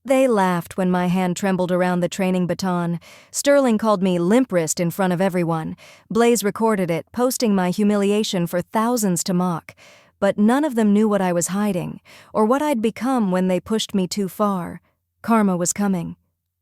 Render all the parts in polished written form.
They laughed when my hand trembled around the training baton. Sterling called me limp wrist in front of everyone. Blaze recorded it, posting my humiliation for thousands to mock. But none of them knew what I was hiding, or what I'd become when they pushed me too far. Karma was coming.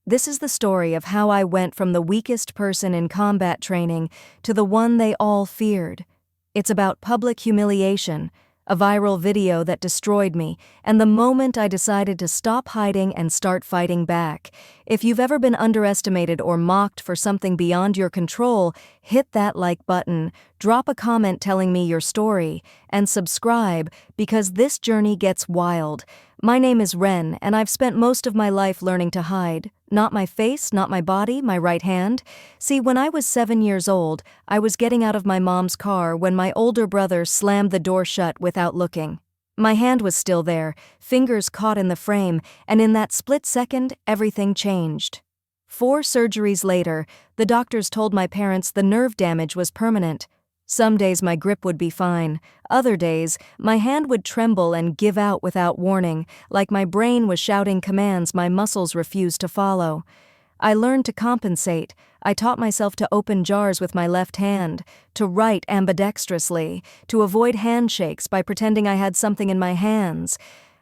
This is the story of how I went from the weakest person in combat training to the one they all feared. It's about public humiliation, a viral video that destroyed me, and the moment I decided to stop hiding and start fighting back. If you've ever been underestimated or mocked for something beyond your control, hit that like button, drop a comment telling me your story, and subscribe, because this journey gets wild. My name is Wren, and I've spent most of my life learning to hide. Not my face, not my body, my right hand. See, when I was 7 years old, I was getting out of my mom's car when my older brother slammed the door shut without looking. My hand was still there, fingers caught in the frame, and in that split second, everything changed. 4 surgeries later, the doctors told my parents the nerve damage was permanent. Some days my grip would be fine. Other days, my hand would tremble and give out without warning, like my brain was shouting commands my muscles refused to follow. I learned to compensate. I taught myself to open jars with my left hand, to write ambidextrously, to avoid handshakes by pretending I had something in my hands.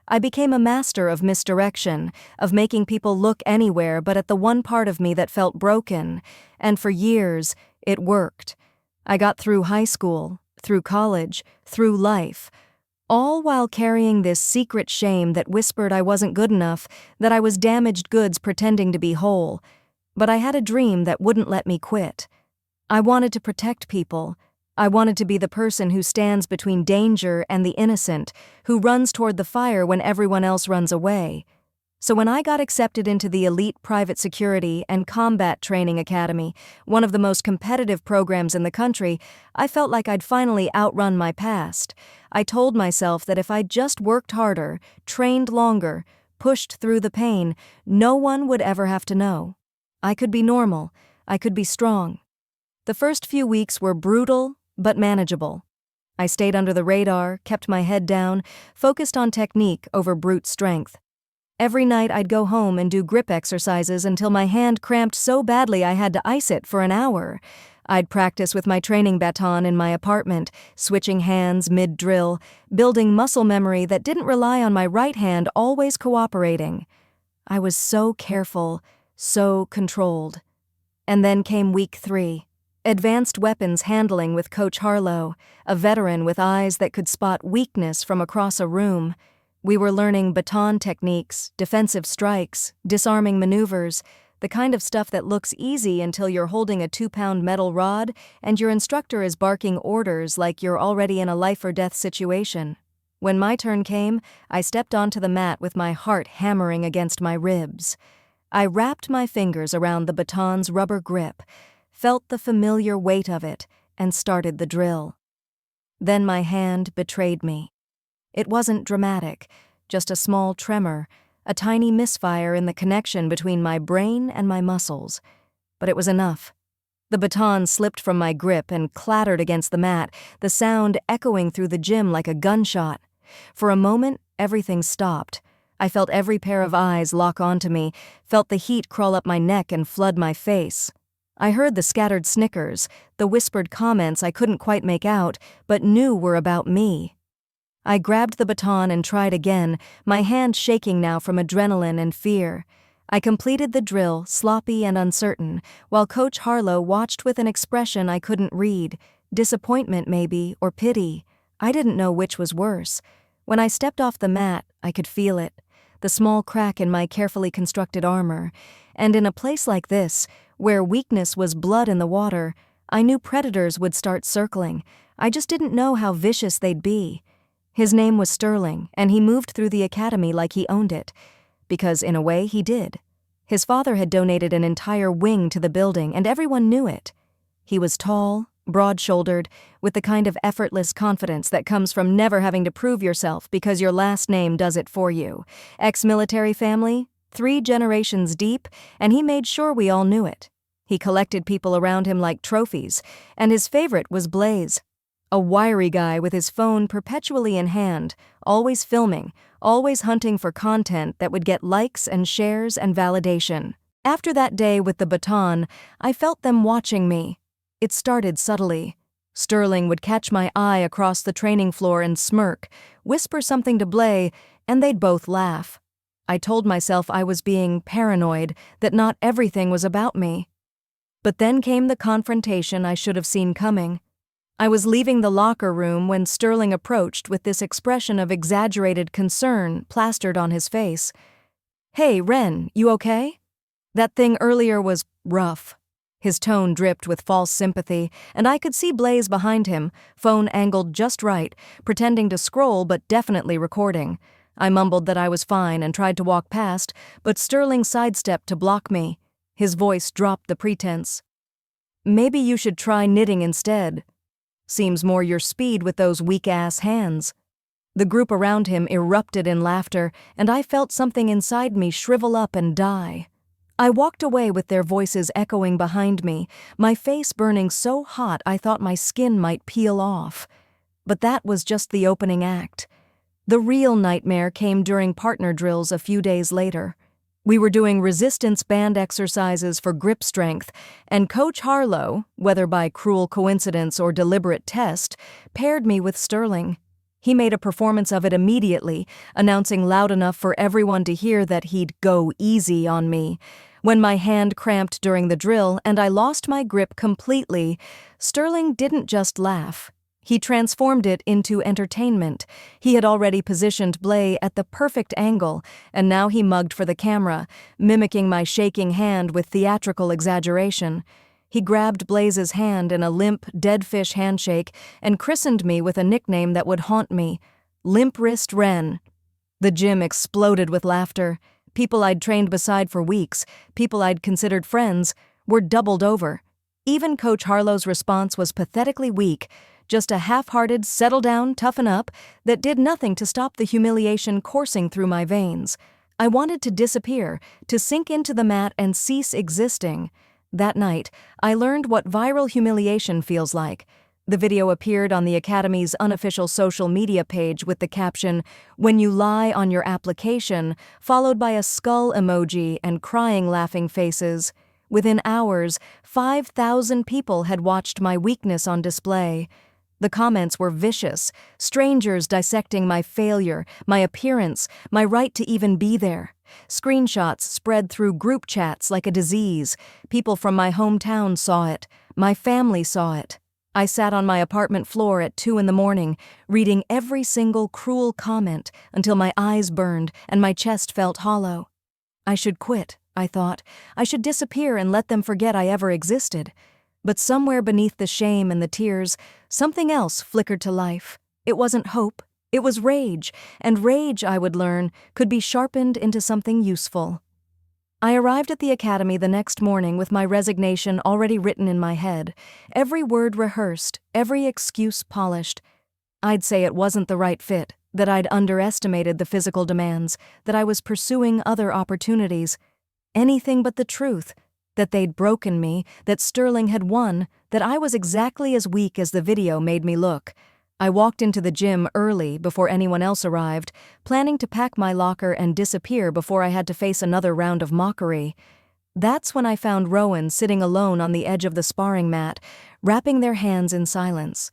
I became a master of misdirection, of making people look anywhere but at the one part of me that felt broken. And for years, it worked. I got through high school, through college, through life, all while carrying this secret shame that whispered I wasn't good enough, that I was damaged goods pretending to be whole. But I had a dream that wouldn't let me quit. I wanted to protect people. I wanted to be the person who stands between danger and the innocent, who runs toward the fire when everyone else runs away. So when I got accepted into the elite private security and combat training academy, one of the most competitive programs in the country, I felt like I'd finally outrun my past. I told myself that if I just worked harder, trained longer, pushed through the pain, no one would ever have to know. I could be normal. I could be strong. The first few weeks were brutal, but manageable. I stayed under the radar, kept my head down, focused on technique over brute strength. Every night I'd go home and do grip exercises until my hand cramped so badly I had to ice it for an hour. I'd practice with my training baton in my apartment, switching hands mid-drill, building muscle memory that didn't rely on my right hand always cooperating. I was so careful, so controlled. And then came week 3. Advanced weapons handling with Coach Harlow, a veteran with eyes that could spot weakness from across a room. We were learning baton techniques, defensive strikes, disarming maneuvers, the kind of stuff that looks easy until you're holding a 2-pound metal rod and your instructor is barking orders like you're already in a life-or-death situation. When my turn came, I stepped onto the mat with my heart hammering against my ribs. I wrapped my fingers around the baton's rubber grip, felt the familiar weight of it, and started the drill. Then my hand betrayed me. It wasn't dramatic, just a small tremor, a tiny misfire in the connection between my brain and my muscles. But it was enough. The baton slipped from my grip and clattered against the mat, the sound echoing through the gym like a gunshot. For a moment, everything stopped. I felt every pair of eyes lock onto me, felt the heat crawl up my neck and flood my face. I heard the scattered snickers, the whispered comments I couldn't quite make out, but knew were about me. I grabbed the baton and tried again, my hand shaking now from adrenaline and fear. I completed the drill, sloppy and uncertain, while Coach Harlow watched with an expression I couldn't read. Disappointment, maybe, or pity. I didn't know which was worse. When I stepped off the mat, I could feel it, the small crack in my carefully constructed armor. And in a place like this, where weakness was blood in the water, I knew predators would start circling. I just didn't know how vicious they'd be. His name was Sterling, and he moved through the academy like he owned it. Because, in a way, he did. His father had donated an entire wing to the building, and everyone knew it. He was tall, broad-shouldered, with the kind of effortless confidence that comes from never having to prove yourself because your last name does it for you. Ex-military family, 3 generations deep, and he made sure we all knew it. He collected people around him like trophies, and his favorite was Blaze. A wiry guy with his phone perpetually in hand, always filming, always hunting for content that would get likes and shares and validation. After that day with the baton, I felt them watching me. It started subtly. Sterling would catch my eye across the training floor and smirk, whisper something to Blay, and they'd both laugh. I told myself I was being paranoid, that not everything was about me. But then came the confrontation I should have seen coming. I was leaving the locker room when Sterling approached with this expression of exaggerated concern plastered on his face. "Hey, Wren, you okay? That thing earlier was rough." His tone dripped with false sympathy, and I could see Blaze behind him, phone angled just right, pretending to scroll but definitely recording. I mumbled that I was fine and tried to walk past, but Sterling sidestepped to block me. His voice dropped the pretense. "Maybe you should try knitting instead. Seems more your speed with those weak-ass hands." The group around him erupted in laughter, and I felt something inside me shrivel up and die. I walked away with their voices echoing behind me, my face burning so hot I thought my skin might peel off. But that was just the opening act. The real nightmare came during partner drills a few days later. We were doing resistance band exercises for grip strength, and Coach Harlow, whether by cruel coincidence or deliberate test, paired me with Sterling. He made a performance of it immediately, announcing loud enough for everyone to hear that he'd go easy on me. When my hand cramped during the drill and I lost my grip completely, Sterling didn't just laugh. He transformed it into entertainment. He had already positioned Blay at the perfect angle, and now he mugged for the camera, mimicking my shaking hand with theatrical exaggeration. He grabbed Blaze's hand in a limp, dead fish handshake and christened me with a nickname that would haunt me, Limp Wrist Wren. The gym exploded with laughter. People I'd trained beside for weeks, people I'd considered friends, were doubled over. Even Coach Harlow's response was pathetically weak, just a half-hearted, settle down, toughen up, that did nothing to stop the humiliation coursing through my veins. I wanted to disappear, to sink into the mat and cease existing. That night, I learned what viral humiliation feels like. The video appeared on the Academy's unofficial social media page with the caption, "When you lie on your application," followed by a skull emoji and crying laughing faces. Within hours, 5,000 people had watched my weakness on display. The comments were vicious, strangers dissecting my failure, my appearance, my right to even be there. Screenshots spread through group chats like a disease. People from my hometown saw it. My family saw it. I sat on my apartment floor at 2 a.m, reading every single cruel comment until my eyes burned and my chest felt hollow. I should quit, I thought. I should disappear and let them forget I ever existed. But somewhere beneath the shame and the tears, something else flickered to life. It wasn't hope. It was rage, and rage, I would learn, could be sharpened into something useful. I arrived at the academy the next morning with my resignation already written in my head, every word rehearsed, every excuse polished. I'd say it wasn't the right fit, that I'd underestimated the physical demands, that I was pursuing other opportunities. Anything but the truth, that they'd broken me, that Sterling had won, that I was exactly as weak as the video made me look. I walked into the gym early before anyone else arrived, planning to pack my locker and disappear before I had to face another round of mockery. That's when I found Rowan sitting alone on the edge of the sparring mat, wrapping their hands in silence.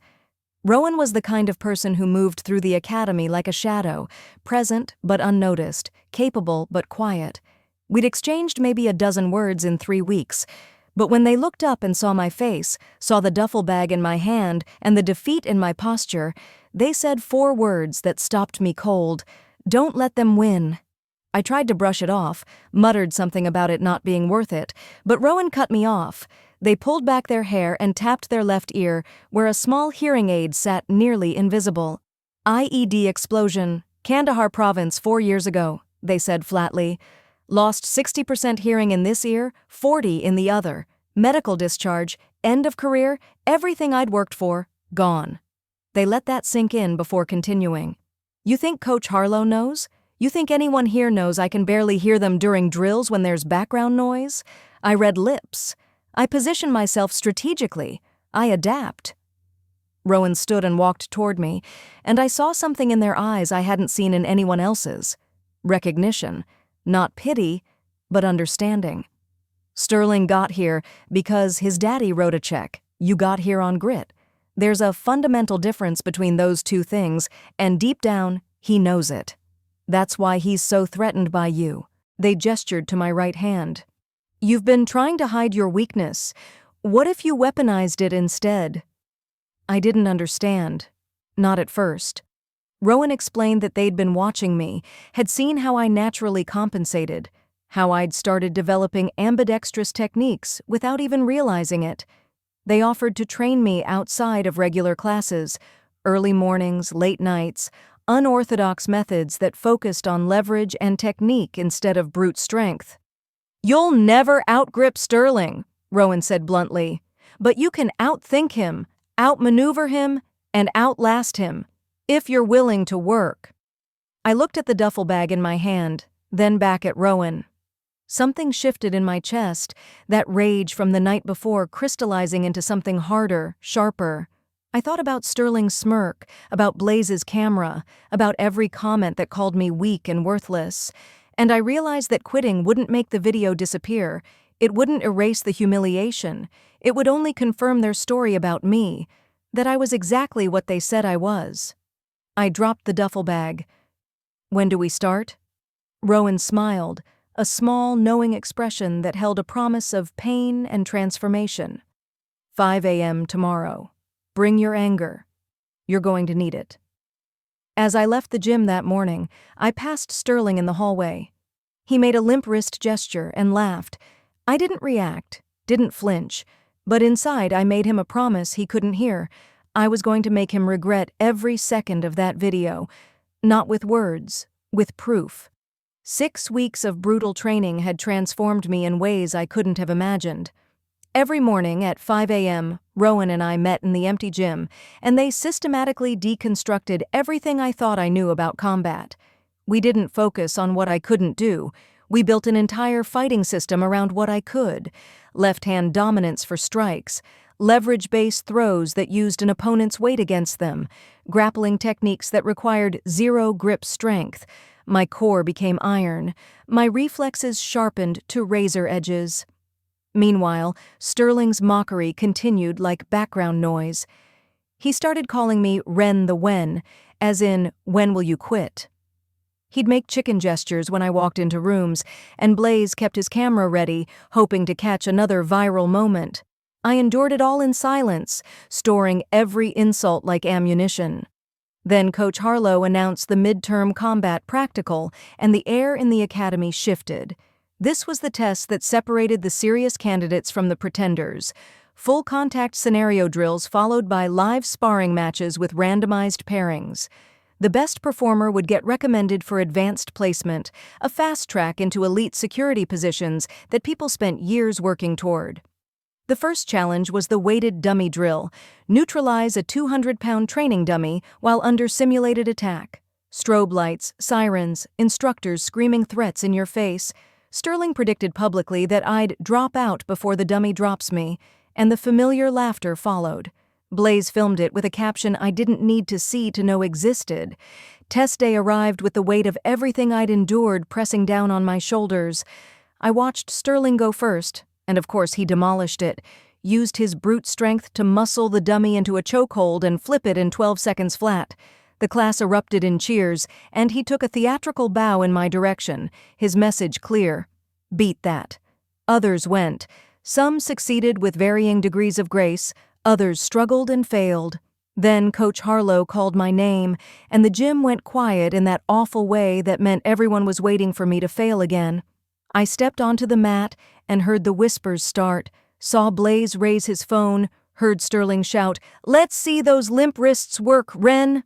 Rowan was the kind of person who moved through the academy like a shadow, present but unnoticed, capable but quiet. We'd exchanged maybe a dozen words in 3 weeks, but when they looked up and saw my face, saw the duffel bag in my hand and the defeat in my posture, they said 4 words that stopped me cold. "Don't let them win." I tried to brush it off, muttered something about it not being worth it, but Rowan cut me off. They pulled back their hair and tapped their left ear, where a small hearing aid sat nearly invisible. "IED explosion, Kandahar province 4 years ago," they said flatly. "Lost 60% hearing in this ear, 40 in the other. Medical discharge, end of career, everything I'd worked for, gone." They let that sink in before continuing. "You think Coach Harlow knows? You think anyone here knows I can barely hear them during drills when there's background noise? I read lips. I position myself strategically. I adapt." Rowan stood and walked toward me, and I saw something in their eyes I hadn't seen in anyone else's. Recognition. Not pity, but understanding. Sterling got here because his daddy wrote a check. You got here on grit. There's a fundamental difference between those two things, and deep down, he knows it. That's why he's so threatened by you. They gestured to my right hand. You've been trying to hide your weakness. What if you weaponized it instead? I didn't understand. Not at first. Rowan explained that they'd been watching me, had seen how I naturally compensated, how I'd started developing ambidextrous techniques without even realizing it. They offered to train me outside of regular classes, early mornings, late nights, unorthodox methods that focused on leverage and technique instead of brute strength. You'll never outgrip Sterling, Rowan said bluntly, but you can outthink him, outmaneuver him, and outlast him, if you're willing to work. I looked at the duffel bag in my hand, then back at Rowan. Something shifted in my chest, that rage from the night before crystallizing into something harder, sharper. I thought about Sterling's smirk, about Blaze's camera, about every comment that called me weak and worthless, and I realized that quitting wouldn't make the video disappear. It wouldn't erase the humiliation. It would only confirm their story about me, that I was exactly what they said I was. I dropped the duffel bag. When do we start? Rowan smiled, a small, knowing expression that held a promise of pain and transformation. 5 a.m. tomorrow. Bring your anger. You're going to need it. As I left the gym that morning, I passed Sterling in the hallway. He made a limp wrist gesture and laughed. I didn't react, didn't flinch, but inside I made him a promise he couldn't hear. I was going to make him regret every second of that video, not with words, with proof. 6 weeks of brutal training had transformed me in ways I couldn't have imagined. Every morning at 5 a.m., Rowan and I met in the empty gym, and they systematically deconstructed everything I thought I knew about combat. We didn't focus on what I couldn't do. We built an entire fighting system around what I could. Left-hand dominance for strikes, leverage-based throws that used an opponent's weight against them, grappling techniques that required zero grip strength. My core became iron, my reflexes sharpened to razor edges. Meanwhile, Sterling's mockery continued like background noise. He started calling me Wren the Wen, as in, when will you quit? He'd make chicken gestures when I walked into rooms, and Blaze kept his camera ready, hoping to catch another viral moment. I endured it all in silence, storing every insult like ammunition. Then Coach Harlow announced the midterm combat practical, and the air in the academy shifted. This was the test that separated the serious candidates from the pretenders. Full contact scenario drills followed by live sparring matches with randomized pairings. The best performer would get recommended for advanced placement, a fast track into elite security positions that people spent years working toward. The first challenge was the weighted dummy drill. Neutralize a 200-pound training dummy while under simulated attack. Strobe lights, sirens, instructors screaming threats in your face. Sterling predicted publicly that I'd drop out before the dummy drops me, and the familiar laughter followed. Blaze filmed it with a caption I didn't need to see to know existed. Test day arrived with the weight of everything I'd endured pressing down on my shoulders. I watched Sterling go first, and of course he demolished it, used his brute strength to muscle the dummy into a chokehold and flip it in 12 seconds flat. The class erupted in cheers, and he took a theatrical bow in my direction, his message clear. Beat that. Others went. Some succeeded with varying degrees of grace, others struggled and failed. Then Coach Harlow called my name, and the gym went quiet in that awful way that meant everyone was waiting for me to fail again. I stepped onto the mat and heard the whispers start, saw Blaze raise his phone, heard Sterling shout, "Let's see those limp wrists work, Wren!"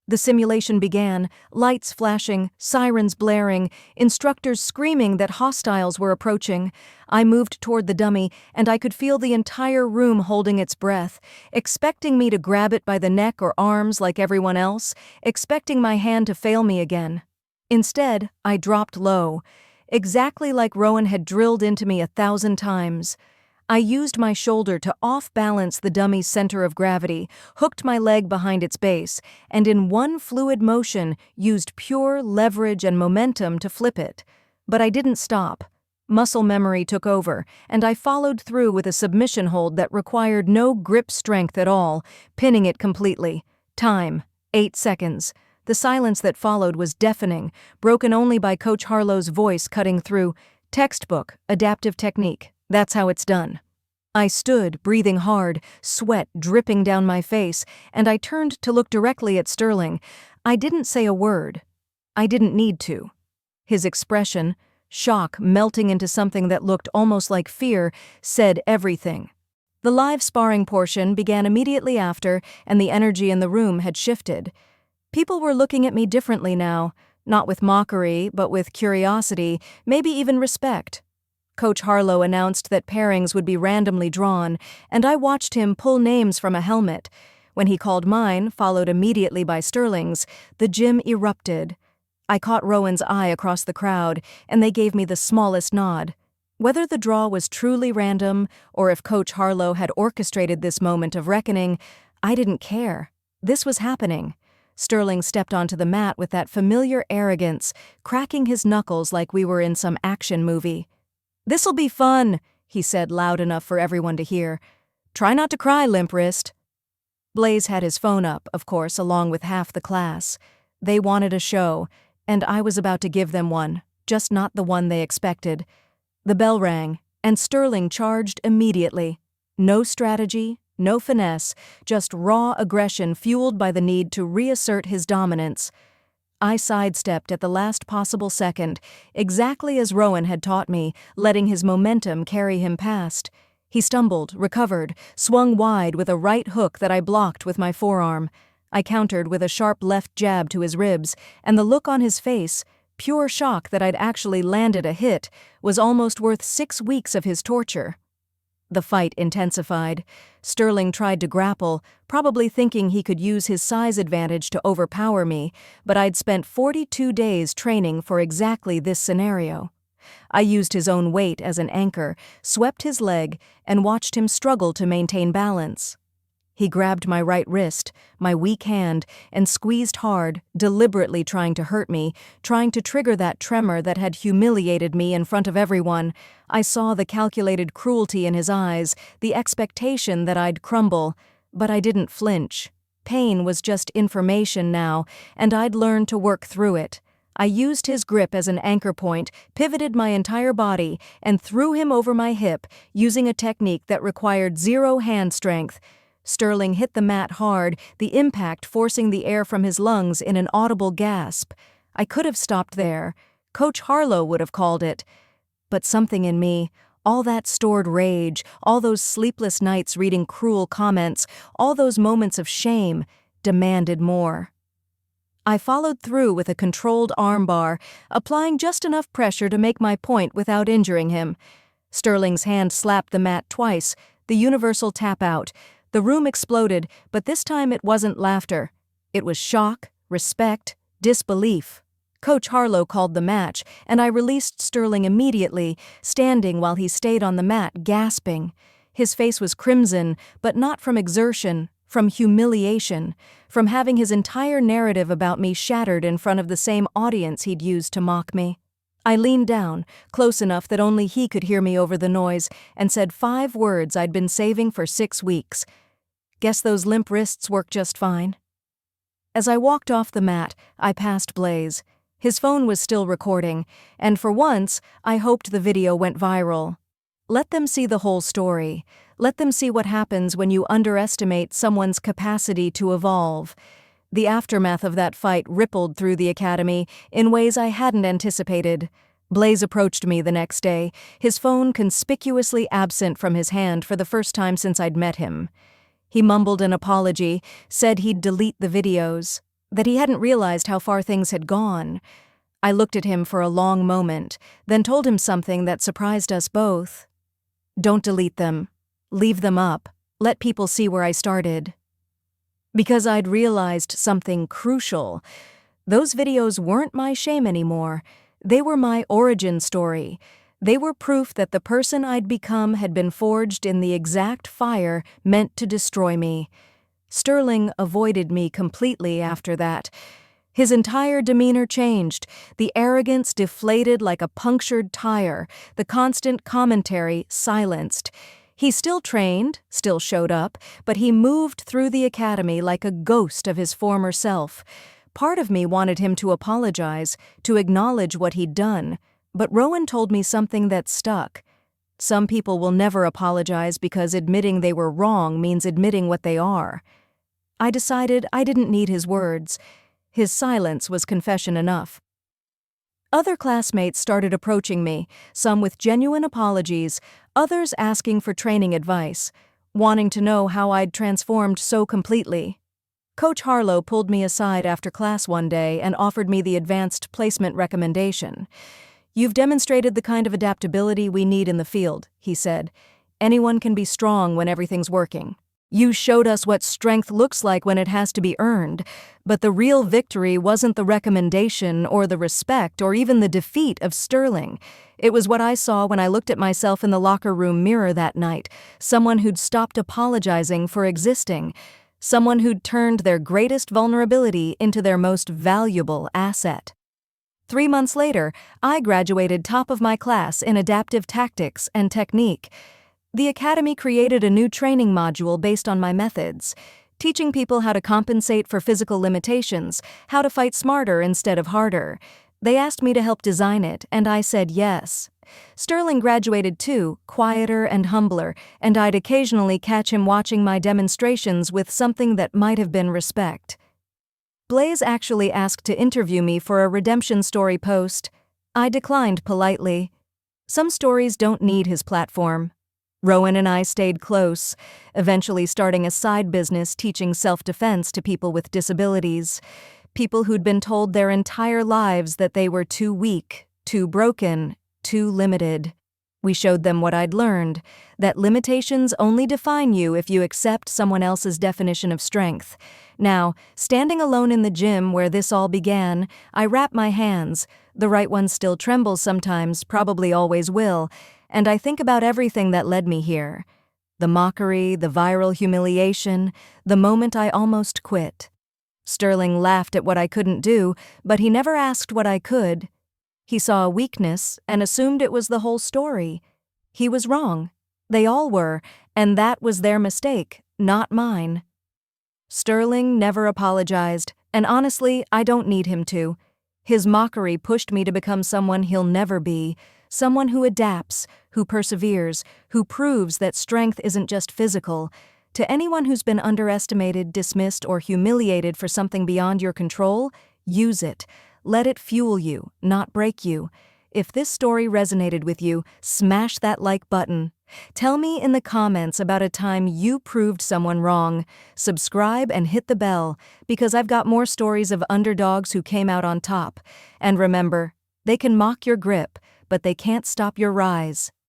The simulation began, lights flashing, sirens blaring, instructors screaming that hostiles were approaching. I moved toward the dummy, and I could feel the entire room holding its breath, expecting me to grab it by the neck or arms like everyone else, expecting my hand to fail me again. Instead, I dropped low, exactly like Rowan had drilled into me 1,000 times. I used my shoulder to off-balance the dummy's center of gravity, hooked my leg behind its base, and in one fluid motion used pure leverage and momentum to flip it. But I didn't stop. Muscle memory took over, and I followed through with a submission hold that required no grip strength at all, pinning it completely. Time: 8 seconds. The silence that followed was deafening, broken only by Coach Harlow's voice cutting through. Textbook, adaptive technique. That's how it's done. I stood, breathing hard, sweat dripping down my face, and I turned to look directly at Sterling. I didn't say a word. I didn't need to. His expression, shock melting into something that looked almost like fear, said everything. The live sparring portion began immediately after, and the energy in the room had shifted. People were looking at me differently now, not with mockery, but with curiosity, maybe even respect. Coach Harlow announced that pairings would be randomly drawn, and I watched him pull names from a helmet. When he called mine, followed immediately by Sterling's, the gym erupted. I caught Rowan's eye across the crowd, and they gave me the smallest nod. Whether the draw was truly random, or if Coach Harlow had orchestrated this moment of reckoning, I didn't care. This was happening. Sterling stepped onto the mat with that familiar arrogance, cracking his knuckles like we were in some action movie. "This'll be fun," he said loud enough for everyone to hear. "Try not to cry, limp wrist." Blaze had his phone up, of course, along with half the class. They wanted a show, and I was about to give them one, just not the one they expected. The bell rang, and Sterling charged immediately. No strategy, no finesse, just raw aggression fueled by the need to reassert his dominance. I sidestepped at the last possible second, exactly as Rowan had taught me, letting his momentum carry him past. He stumbled, recovered, swung wide with a right hook that I blocked with my forearm. I countered with a sharp left jab to his ribs, and the look on his face, pure shock that I'd actually landed a hit, was almost worth 6 weeks of his torture. The fight intensified. Sterling tried to grapple, probably thinking he could use his size advantage to overpower me, but I'd spent 42 days training for exactly this scenario. I used his own weight as an anchor, swept his leg, and watched him struggle to maintain balance. He grabbed my right wrist, my weak hand, and squeezed hard, deliberately trying to hurt me, trying to trigger that tremor that had humiliated me in front of everyone. I saw the calculated cruelty in his eyes, the expectation that I'd crumble, but I didn't flinch. Pain was just information now, and I'd learned to work through it. I used his grip as an anchor point, pivoted my entire body, and threw him over my hip, using a technique that required zero hand strength. Sterling hit the mat hard, the impact forcing the air from his lungs in an audible gasp. I could have stopped there. Coach Harlow would have called it. But something in me, all that stored rage, all those sleepless nights reading cruel comments, all those moments of shame, demanded more. I followed through with a controlled armbar, applying just enough pressure to make my point without injuring him. Sterling's hand slapped the mat twice, the universal tap out. The room exploded, but this time it wasn't laughter. It was shock, respect, disbelief. Coach Harlow called the match, and I released Sterling immediately, standing while he stayed on the mat, gasping. His face was crimson, but not from exertion, from humiliation, from having his entire narrative about me shattered in front of the same audience he'd used to mock me. I leaned down, close enough that only he could hear me over the noise, and said 5 words I'd been saving for 6 weeks. "Guess those limp wrists work just fine." As I walked off the mat, I passed Blaze. His phone was still recording, and for once, I hoped the video went viral. Let them see the whole story. Let them see what happens when you underestimate someone's capacity to evolve. The aftermath of that fight rippled through the academy in ways I hadn't anticipated. Blaze approached me the next day, his phone conspicuously absent from his hand for the first time since I'd met him. He mumbled an apology, said he'd delete the videos, that he hadn't realized how far things had gone. I looked at him for a long moment, then told him something that surprised us both. "Don't delete them. Leave them up. Let people see where I started." Because I'd realized something crucial. Those videos weren't my shame anymore. They were my origin story. They were proof that the person I'd become had been forged in the exact fire meant to destroy me. Sterling avoided me completely after that. His entire demeanor changed, the arrogance deflated like a punctured tire, the constant commentary silenced. He still trained, still showed up, but he moved through the academy like a ghost of his former self. Part of me wanted him to apologize, to acknowledge what he'd done, but Rowan told me something that stuck. Some people will never apologize because admitting they were wrong means admitting what they are. I decided I didn't need his words. His silence was confession enough. Other classmates started approaching me, some with genuine apologies, others asking for training advice, wanting to know how I'd transformed so completely. Coach Harlow pulled me aside after class one day and offered me the advanced placement recommendation. "You've demonstrated the kind of adaptability we need in the field," he said. "Anyone can be strong when everything's working. You showed us what strength looks like when it has to be earned, but the real victory wasn't the recommendation or the respect or even the defeat of Sterling. It was what I saw when I looked at myself in the locker room mirror that night, someone who'd stopped apologizing for existing, someone who'd turned their greatest vulnerability into their most valuable asset." 3 months later, I graduated top of my class in adaptive tactics and technique. The Academy created a new training module based on my methods, teaching people how to compensate for physical limitations, how to fight smarter instead of harder. They asked me to help design it, and I said yes. Sterling graduated too, quieter and humbler, and I'd occasionally catch him watching my demonstrations with something that might have been respect. Blaze actually asked to interview me for a redemption story post. I declined politely. Some stories don't need his platform. Rowan and I stayed close, eventually starting a side business teaching self-defense to people with disabilities, people who'd been told their entire lives that they were too weak, too broken, too limited. We showed them what I'd learned, that limitations only define you if you accept someone else's definition of strength. Now, standing alone in the gym where this all began, I wrap my hands. The right one still trembles sometimes, probably always will, and I think about everything that led me here. The mockery, the viral humiliation, the moment I almost quit. Sterling laughed at what I couldn't do, but he never asked what I could. He saw a weakness and assumed it was the whole story. He was wrong. They all were, and that was their mistake, not mine. Sterling never apologized, and honestly, I don't need him to. His mockery pushed me to become someone he'll never be, someone who adapts, who perseveres, who proves that strength isn't just physical. To anyone who's been underestimated, dismissed, or humiliated for something beyond your control, use it. Let it fuel you, not break you. If this story resonated with you, smash that like button. Tell me in the comments about a time you proved someone wrong. Subscribe and hit the bell, because I've got more stories of underdogs who came out on top. And remember, they can mock your grip, but they can't stop your rise.